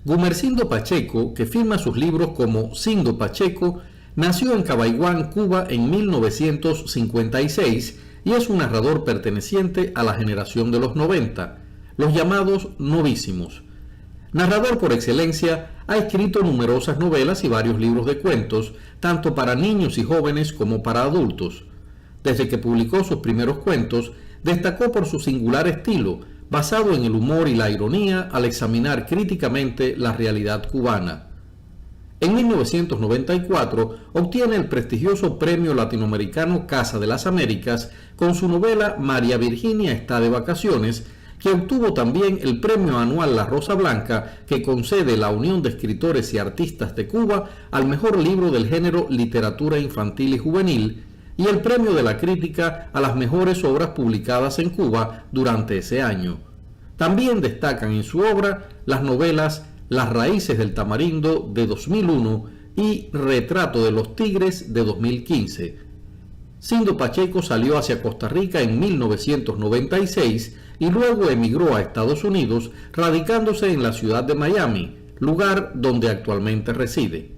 Gumersindo Pacheco, que firma sus libros como Sindo Pacheco, nació en Cabaiguán, Cuba en 1956 y es un narrador perteneciente a la generación de los 90, los llamados novísimos. Narrador por excelencia, ha escrito numerosas novelas y varios libros de cuentos, tanto para niños y jóvenes como para adultos. Desde que publicó sus primeros cuentos, destacó por su singular estilo, basado en el humor y la ironía al examinar críticamente la realidad cubana. En 1994 obtiene el prestigioso Premio Latinoamericano Casa de las Américas con su novela María Virginia está de vacaciones, que obtuvo también el premio anual La Rosa Blanca que concede la Unión de Escritores y Artistas de Cuba al mejor libro del género literatura infantil y juvenil, y el premio de la crítica a las mejores obras publicadas en Cuba durante ese año. También destacan en su obra las novelas Las raíces del tamarindo de 2001 y Retrato de los tigres de 2015. Sindo Pacheco salió hacia Costa Rica en 1996 y luego emigró a Estados Unidos, radicándose en la ciudad de Miami, lugar donde actualmente reside.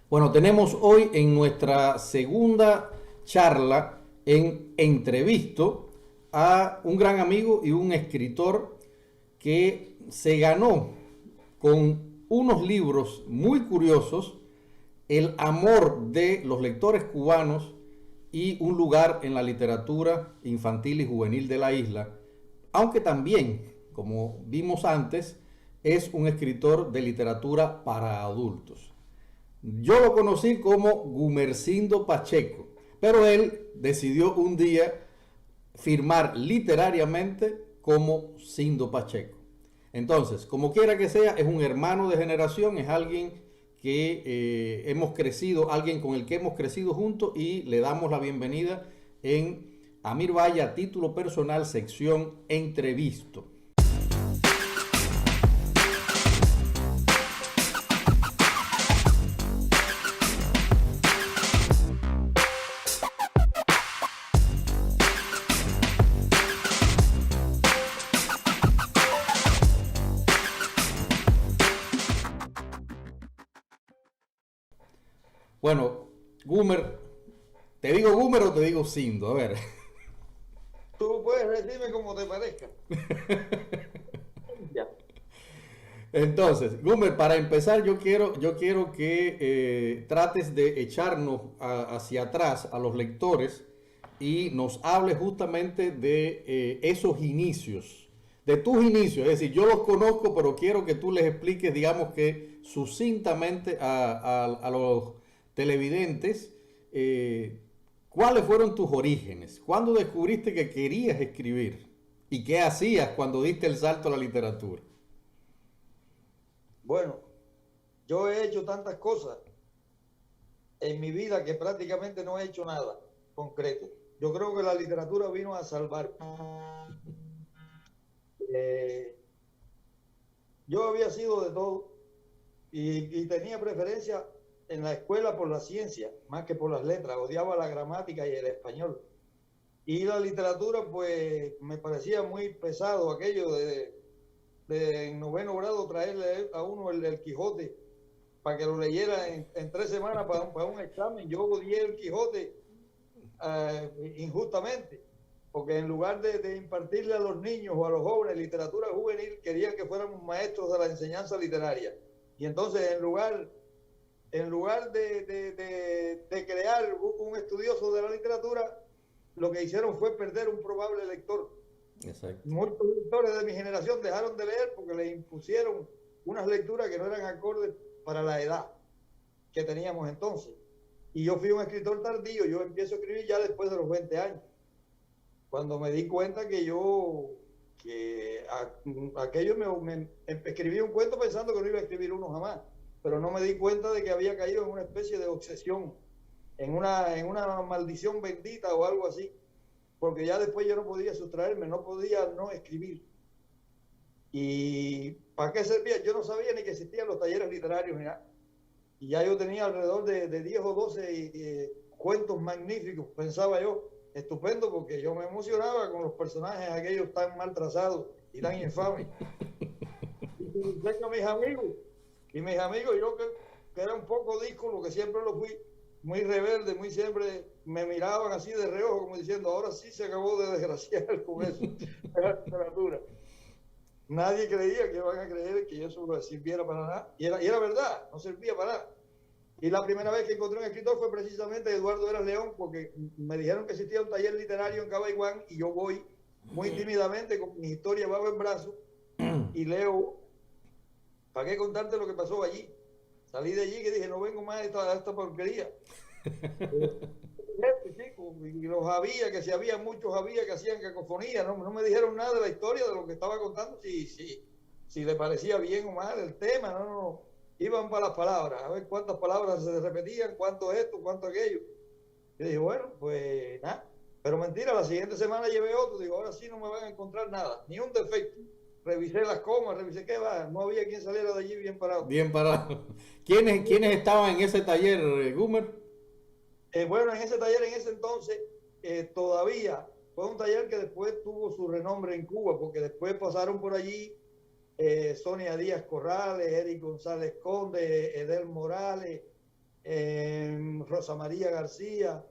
Bueno, tenemos hoy en nuestra segunda charla en Entrevisto a un gran amigo y un escritor que se ganó con unos libros muy curiosos el amor de los lectores cubanos y un lugar en la literatura infantil y juvenil de la isla, aunque también, como vimos antes, es un escritor de literatura para adultos. Yo lo conocí como Gumersindo Pacheco, pero él decidió un día firmar literariamente como Sindo Pacheco. Entonces, como quiera que sea, es un hermano de generación, es alguien que hemos crecido, alguien con el que hemos crecido juntos, y le damos la bienvenida en Amir Valle a título personal, sección Entrevisto. Bueno, Gumer, ¿te digo Gumer o te digo Sindo? A ver. Tú puedes decirme como te parezca. Ya. Entonces, Gumer, para empezar, yo quiero que trates de echarnos hacia atrás a los lectores y nos hables justamente de esos inicios, de tus inicios. Es decir, yo los conozco, pero quiero que tú les expliques, digamos que sucintamente a los televidentes, ¿cuáles fueron tus orígenes? ¿Cuándo descubriste que querías escribir? ¿Y qué hacías cuando diste el salto a la literatura? Bueno, yo he hecho tantas cosas en mi vida que prácticamente no he hecho nada concreto. Yo creo que la literatura vino a salvarme. Yo había sido de todo y tenía preferencia en la escuela por la ciencia, más que por las letras. Odiaba la gramática y el español. Y la literatura, pues, me parecía muy pesado aquello de en noveno grado traerle a uno el Quijote para que lo leyera en 3 semanas para un examen. Yo odié el Quijote injustamente, porque en lugar de impartirle a los niños o a los jóvenes literatura juvenil, querían que fuéramos maestros de la enseñanza literaria. Y entonces, en lugar de crear un estudioso de la literatura, lo que hicieron fue perder un probable lector. Exacto. Muchos lectores de mi generación dejaron de leer porque les impusieron unas lecturas que no eran acordes para la edad que teníamos entonces. Y yo fui un escritor tardío. Yo empiezo a escribir ya después de los 20 años, cuando me di cuenta que aquello me escribí un cuento pensando que no iba a escribir uno jamás, pero no me di cuenta de que había caído en una especie de obsesión, en una maldición bendita o algo así, porque ya después yo no podía sustraerme, no podía no escribir. ¿Y para qué servía? Yo no sabía ni que existían los talleres literarios ni nada. Y ya yo tenía alrededor de 10 o 12 cuentos magníficos, pensaba yo, estupendo, porque yo me emocionaba con los personajes aquellos tan mal trazados y tan infames. enseño a mis amigos. Y mis amigos, yo que era un poco díscolo, que siempre lo fui, muy rebelde, muy siempre me miraban así de reojo, como diciendo, ahora sí se acabó de desgraciar con eso, de la literatura. Nadie creía que iban a creer que eso sirviera para nada. Y era verdad, no servía para nada. Y la primera vez que encontré un escritor fue precisamente Eduardo Eras León, porque me dijeron que existía un taller literario en Cabaiguán y yo voy muy tímidamente con mi historia bajo el brazo y leo. ¿Para qué contarte lo que pasó allí? Salí de allí que dije, no vengo más a esta porquería. Y los había, que si había muchos había que hacían cacofonía, no me dijeron nada de la historia, de lo que estaba contando, si le parecía bien o mal el tema, no. Iban para las palabras, a ver cuántas palabras se repetían, cuánto esto, cuánto aquello. Y dije, bueno, pues nada. Pero mentira, la siguiente semana llevé otro, digo, ahora sí no me van a encontrar nada, ni un defecto. Revisé las comas, revisé qué va, no había quien saliera de allí bien parado. Bien parado. ¿Quiénes estaban en ese taller, Gumer? Bueno, en ese taller, en ese entonces, todavía fue un taller que después tuvo su renombre en Cuba, porque después pasaron por allí Sonia Díaz Corrales, Eric González Conde, Edel Morales, Rosa María García,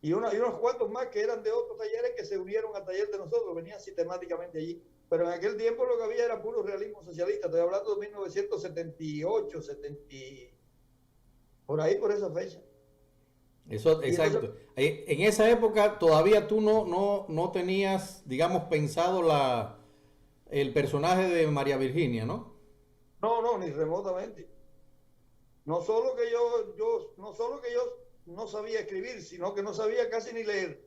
y unos cuantos más que eran de otros talleres que se unieron al taller de nosotros, venían sistemáticamente allí. Pero en aquel tiempo lo que había era puro realismo socialista, estoy hablando de 1978, 70, por ahí, por esa fecha. Eso, exacto. Entonces, en esa época todavía tú no tenías, digamos, pensado el personaje de María Virginia, ¿no? No, ni remotamente. No solo que yo no sabía escribir, sino que no sabía casi ni leer.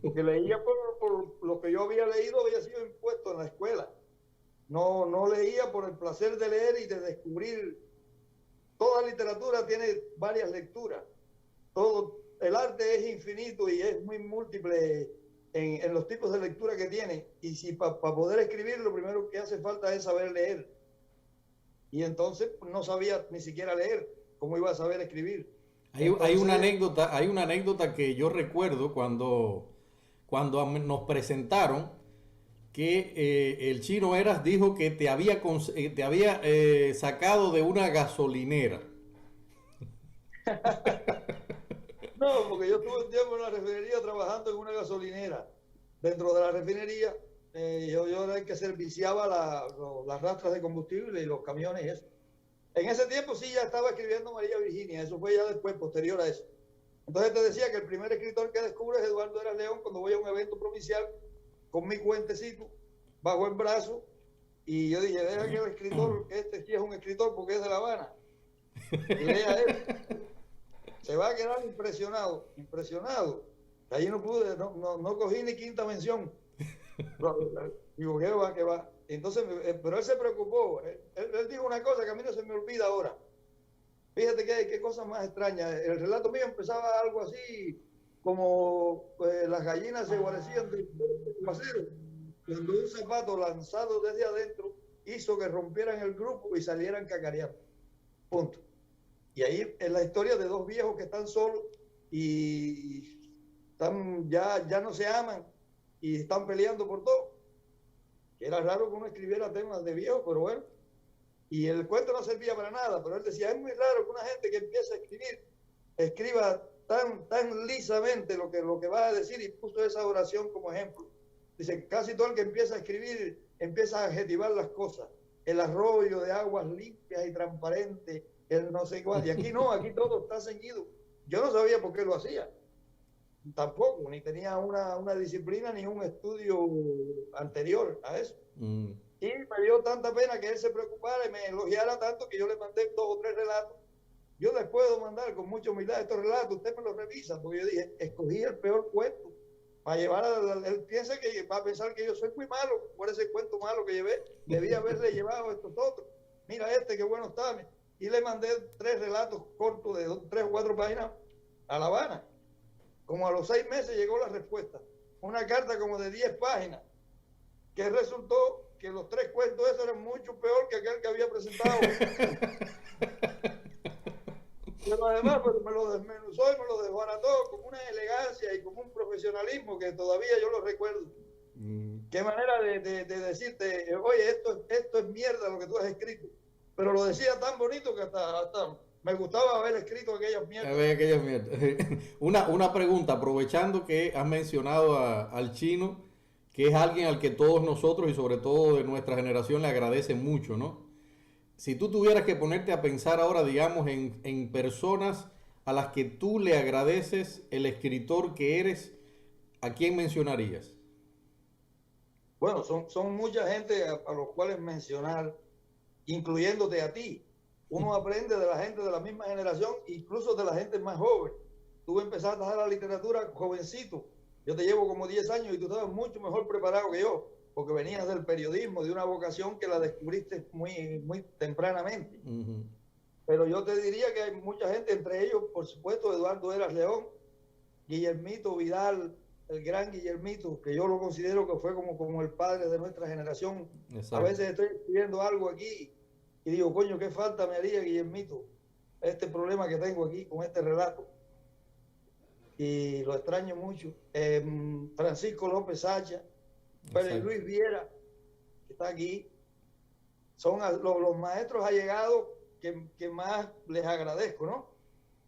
Porque leía por lo que yo había leído, había sido impuesto en la escuela. No leía por el placer de leer y de descubrir. Toda literatura tiene varias lecturas. El arte es infinito y es muy múltiple en los tipos de lectura que tiene. Y si para poder escribir, lo primero que hace falta es saber leer. Y entonces no sabía ni siquiera leer. ¿Cómo iba a saber escribir? Hay una anécdota que yo recuerdo cuando nos presentaron que el Chino Eras dijo que te había sacado de una gasolinera. No, porque yo estuve un tiempo en la refinería trabajando en una gasolinera. Dentro de la refinería, yo era el que serviciaba las rastras de combustible y los camiones y eso. En ese tiempo sí ya estaba escribiendo María Virginia, eso fue ya después, posterior a eso. Entonces te decía que el primer escritor que descubre es Eduardo Eras León cuando voy a un evento provincial con mi cuentecito bajo el brazo y yo dije, deja que el escritor, este sí es un escritor porque es de La Habana. Y lea él. Se va a quedar impresionado. Allí no pude, no cogí ni quinta mención. Digo, ¿qué va? Entonces, pero él se preocupó. Él dijo una cosa que a mí no se me olvida ahora. Fíjate qué cosa más extraña. El relato mío empezaba algo así como las gallinas se guarecían del pasero cuando un zapato lanzado desde adentro hizo que rompieran el grupo y salieran cacareando. Punto. Y ahí es la historia de dos viejos que están solos y ya no se aman y están peleando por todo. Era raro que uno escribiera temas de viejos, pero bueno. Y el cuento no servía para nada, pero él decía, es muy raro que una gente que empieza a escribir, escriba tan lisamente lo que va a decir, y puso esa oración como ejemplo. Dice, casi todo el que empieza a escribir, empieza a adjetivar las cosas. El arroyo de aguas limpias y transparentes, el no sé cuál. Y aquí no, aquí todo está ceñido. Yo no sabía por qué lo hacía. Tampoco, ni tenía una disciplina ni un estudio anterior a eso. Y me dio tanta pena que él se preocupara y me elogiara tanto que yo le mandé 2 o 3 relatos. Yo les puedo mandar con mucha humildad estos relatos, usted me los revisa, porque yo dije, escogí el peor cuento para llevar él piensa que va a pensar que yo soy muy malo por ese cuento malo que llevé, debía haberle llevado estos otros. Mira qué bueno está. Y le mandé 3 relatos cortos de 3 o 4 páginas a La Habana. Como a los 6 meses llegó la respuesta. Una carta como de 10 páginas, que resultó que los 3 cuentos esos eran mucho peor que aquel que había presentado. Pero además pues, me lo desmenuzó y me lo desbarató con una elegancia y con un profesionalismo que todavía yo lo recuerdo. qué manera de decirte, oye, esto es mierda lo que tú has escrito. Pero lo decía tan bonito que hasta me gustaba haber escrito aquellas mierdas. A ver, aquellas mierdas. Una pregunta, aprovechando que has mencionado al Chino, que es alguien al que todos nosotros y sobre todo de nuestra generación le agradecen mucho, ¿no? Si tú tuvieras que ponerte a pensar ahora, digamos, en personas a las que tú le agradeces el escritor que eres, ¿a quién mencionarías? Bueno, son mucha gente a los cuales mencionar, incluyéndote a ti. Uno aprende de la gente de la misma generación, incluso de la gente más joven. Tú empezaste a hacer la literatura jovencito. Yo te llevo como 10 años y tú estabas mucho mejor preparado que yo, porque venías del periodismo, de una vocación que la descubriste muy tempranamente. Uh-huh. Pero yo te diría que hay mucha gente, entre ellos, por supuesto, Eduardo Eras León, Guillermito Vidal, el gran Guillermito, que yo lo considero que fue como el padre de nuestra generación. Exacto. A veces estoy escribiendo algo aquí y digo, coño, qué falta me haría, Guillermito, este problema que tengo aquí con este relato. Y lo extraño mucho. Francisco López Sacha, Pérez Luis Viera, que está aquí, son los maestros allegados que más les agradezco, ¿no?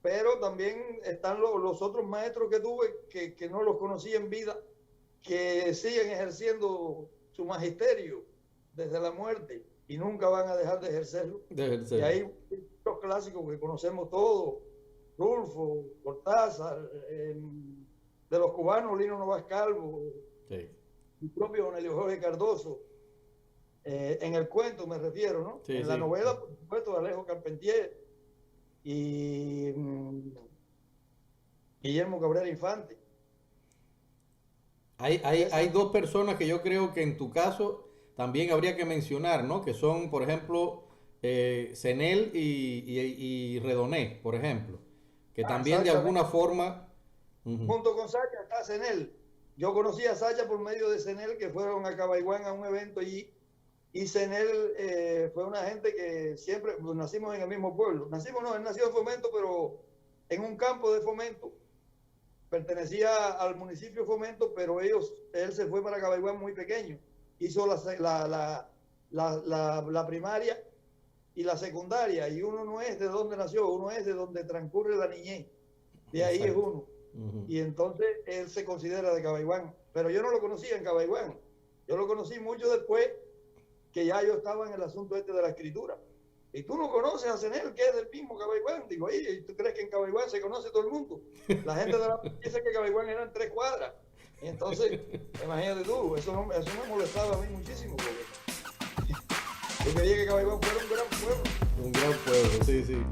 Pero también están los otros maestros que tuve que no los conocí en vida, que siguen ejerciendo su magisterio desde la muerte y nunca van a dejar de ejercerlo. Y hay los clásicos que conocemos todos, Rulfo, Cortázar, de los cubanos, Lino Novas Calvo, sí. El propio Don Elio Jorge Cardoso, en el cuento me refiero, ¿no? Sí, en la novela, por supuesto, de Alejo Carpentier y Guillermo Cabrera Infante. Hay dos personas que yo creo que en tu caso también habría que mencionar, ¿no? Que son, por ejemplo, Cenel y Redoné, por ejemplo, que también de alguna forma... Junto con Sacha está Cenel. Yo conocí a Sacha por medio de Cenel, que fueron a Cabaiguán a un evento allí, y Cenel fue una gente que siempre, pues, nacimos en el mismo pueblo. Él nació en Fomento, pero en un campo de Fomento. Pertenecía al municipio de Fomento, pero él se fue para Cabaiguán muy pequeño. Hizo la primaria y la secundaria, y uno no es de donde nació, uno es de donde transcurre la niñez. De ahí es uno. Uh-huh. Y entonces él se considera de Cabaiguán. Pero yo no lo conocía en Cabaiguán. Yo lo conocí mucho después que ya yo estaba en el asunto este de la escritura. Y tú no conoces a Cenel, que es del mismo Cabaiguán. Digo, oye, ¿tú crees que en Cabaiguán se conoce todo el mundo? La gente de la dice que Cabaiguán eran 3 cuadras. Y entonces, imagínate tú, eso me molestaba a mí muchísimo. Porque yo quería que Cabaiguán fuera un gran pueblo. Un gran pueblo, sí, sí.